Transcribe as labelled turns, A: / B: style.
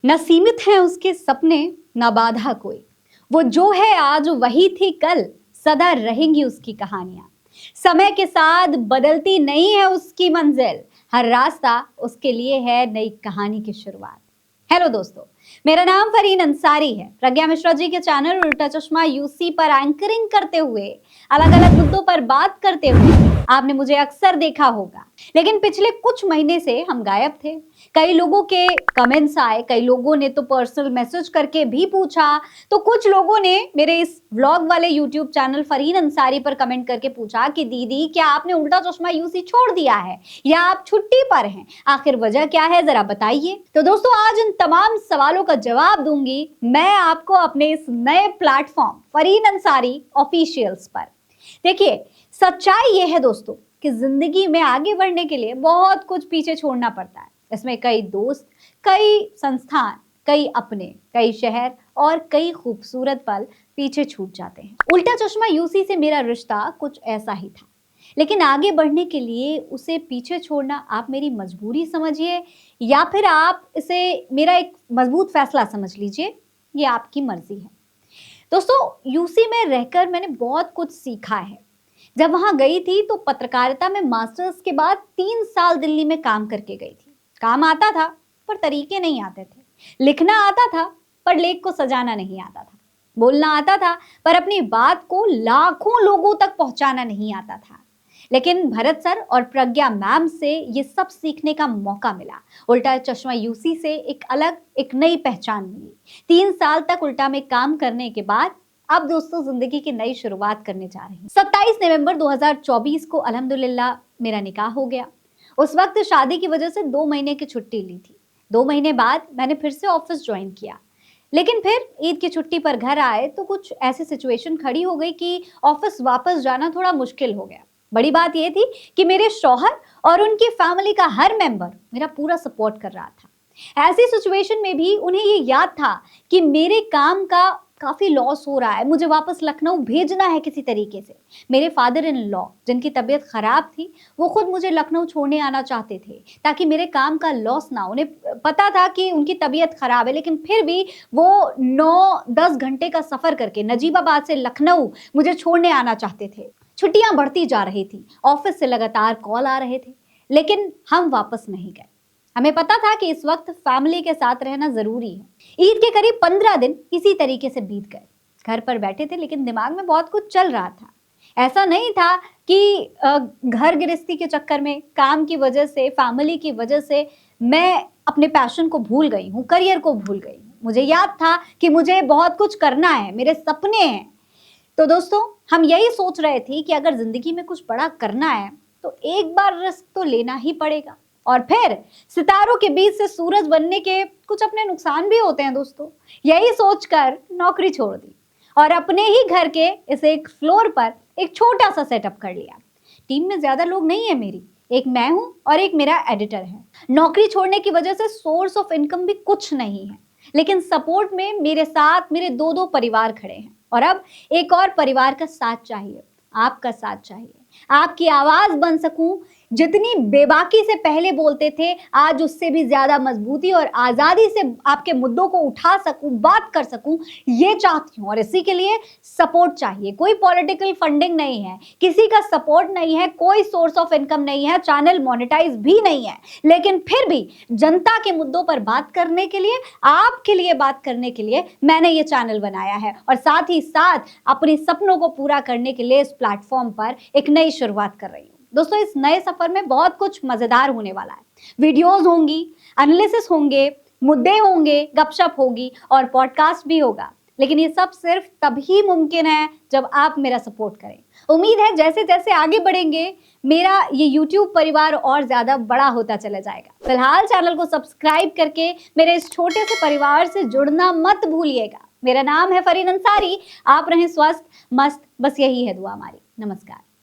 A: न सीमित हैं उसके सपने, न बाधा कोई। वो जो है आज वही थी कल, सदा रहेंगी उसकी कहानियां। समय के साथ बदलती नहीं है उसकी मंजिल, हर रास्ता उसके लिए है नई कहानी की शुरुआत। हेलो दोस्तों, मेरा नाम फरीन अंसारी है। प्रज्ञा मिश्रा जी के चैनल उल्टा चश्मा यूसी पर एंकरिंग करते हुए, अलग अलग मुद्दों पर बात करते हुए आपने मुझे अक्सर देखा होगा। लेकिन पिछले कुछ महीने से हम गायब थे। कई लोगों के कमेंट्स आए, कई लोगों ने तो पर्सनल मैसेज करके भी पूछा, तो कुछ लोगों ने मेरे इस व्लॉग वाले यूट्यूब चैनल फरीन अंसारी पर कमेंट करके पूछा कि दीदी क्या आपने उल्टा चश्मा यूसी छोड़ दिया है या आप छुट्टी पर हैं, आखिर वजह क्या है जरा बताइए। तो दोस्तों, आज इन तमाम सवालों का जवाब दूंगी मैं आपको अपने इस नए प्लेटफॉर्म फरीन अंसारी ऑफिशियल्स पर। देखिए, सच्चाई ये है दोस्तों कि जिंदगी में आगे बढ़ने के लिए बहुत कुछ पीछे छोड़ना पड़ता है। इसमें कई दोस्त, कई संस्थान, कई अपने, कई शहर और कई खूबसूरत पल पीछे छूट जाते हैं। उल्टा चश्मा यूसी से मेरा रिश्ता कुछ ऐसा ही था, लेकिन आगे बढ़ने के लिए उसे पीछे छोड़ना आप मेरी मजबूरी समझिए या फिर आप इसे मेरा एक मजबूत फैसला समझ लीजिए, ये आपकी मर्जी है। दोस्तों, यूसी में रहकर मैंने बहुत कुछ सीखा है। जब वहां गई थी तो पत्रकारिता में मास्टर्स के बाद 3 साल दिल्ली में काम करके गई थी। काम आता था पर तरीके नहीं आते थे। लिखना आता था पर लेख को सजाना नहीं आता था। बोलना आता था पर अपनी बात को लाखों लोगों तक पहुंचाना नहीं आता था। लेकिन भरत सर और प्रज्ञा मैम से ये सब सीखने का मौका मिला। उल्टा चश्मा यूसी से एक नई पहचान मिली। 3 साल तक उल्टा में काम करने के बाद अब दोस्तों जिंदगी की नई शुरुआत करने जा रही हूँ। 27 नवंबर 2024 को अल्हम्दुलिल्लाह मेरा निकाह हो गया। उस वक्त शादी की वजह से 2 महीने की छुट्टी ली थी। 2 महीने बाद मैंने फिर से ऑफिस ज्वाइन किया, लेकिन फिर ईद की छुट्टी पर घर आए तो कुछ ऐसी सिचुएशन खड़ी हो गई कि ऑफिस वापस जाना थोड़ा मुश्किल हो गया। बड़ी बात यह थी कि मेरे शौहर और उनकी फैमिली का हर मेंबर मेरा पूरा सपोर्ट कर रहा था। ऐसी सिचुएशन में भी उन्हें ये याद था कि मेरे काम का काफी लॉस हो रहा है, मुझे वापस लखनऊ भेजना है किसी तरीके से। मेरे फादर इन लॉ, जिनकी तबीयत खराब थी, वो खुद मुझे लखनऊ छोड़ने आना चाहते थे ताकि मेरे काम का लॉस ना। उन्हें पता था कि उनकी तबीयत खराब है, लेकिन फिर भी वो 9-10 घंटे का सफर करके नजीबाबाद से लखनऊ मुझे छोड़ने आना चाहते थे। छुट्टियां बढ़ती जा रही थी, ऑफिस से लगातार कॉल आ रहे थे, लेकिन हम वापस नहीं गए। हमें पता था कि इस वक्त फैमिली के साथ रहना जरूरी है। ईद के करीब 15 दिन इसी तरीके से बीत गए। घर पर बैठे थे, लेकिन दिमाग में बहुत कुछ चल रहा था। ऐसा नहीं था कि घर गृहस्थी के चक्कर में, काम की वजह से, फैमिली की वजह से मैं अपने पैशन को भूल गई हूँ, करियर को भूल गई हूँ। मुझे याद था कि मुझे बहुत कुछ करना है, मेरे सपने हैं। तो दोस्तों, हम यही सोच रहे थे कि अगर जिंदगी में कुछ बड़ा करना है तो एक बार रिस्क तो लेना ही पड़ेगा। और फिर सितारों के बीच से सूरज बनने के कुछ अपने नुकसान भी होते हैं दोस्तों। यही सोचकर नौकरी छोड़ दी और अपने ही घर के इस एक फ्लोर पर एक छोटा सा सेटअप कर लिया। टीम में ज्यादा लोग नहीं है मेरी, एक मैं हूं और एक मेरा एडिटर है। नौकरी छोड़ने की वजह से सोर्स ऑफ इनकम भी कुछ नहीं है, लेकिन सपोर्ट में मेरे साथ मेरे 2-2 परिवार खड़े हैं। और अब एक और परिवार का साथ चाहिए, आपका साथ चाहिए। आपकी आवाज बन सकूं, जितनी बेबाकी से पहले बोलते थे, आज उससे भी ज्यादा मजबूती और आजादी से आपके मुद्दों को उठा सकूं, बात कर सकूं, ये चाहती हूं। और इसी के लिए सपोर्ट चाहिए। कोई पॉलिटिकल फंडिंग नहीं है, किसी का सपोर्ट नहीं है, कोई सोर्स ऑफ इनकम नहीं है, चैनल मोनेटाइज भी नहीं है, लेकिन फिर भी जनता के मुद्दों पर बात करने के लिए, आपके लिए बात करने के लिए मैंने ये चैनल बनाया है। और साथ ही साथ अपने सपनों को पूरा करने के लिए इस प्लेटफॉर्म पर एक नई शुरुआत कर रही हूँ। दोस्तों, इस नए सफर में बहुत कुछ मजेदार होने वाला है। वीडियोस होंगी, एनालिसिस होंगे, मुद्दे होंगे, गपशप होगी और पॉडकास्ट भी होगा। लेकिन ये सब सिर्फ तभी मुमकिन है जब आप मेरा सपोर्ट करें। उम्मीद है जैसे जैसे आगे बढ़ेंगे मेरा ये YouTube परिवार और ज्यादा बड़ा होता चला जाएगा। फिलहाल चैनल को सब्सक्राइब करके मेरे इस छोटे से परिवार से जुड़ना मत भूलिएगा। मेरा नाम है फरीन अंसारी। आप रहें स्वस्थ, मस्त, बस यही है दुआ हमारी। नमस्कार।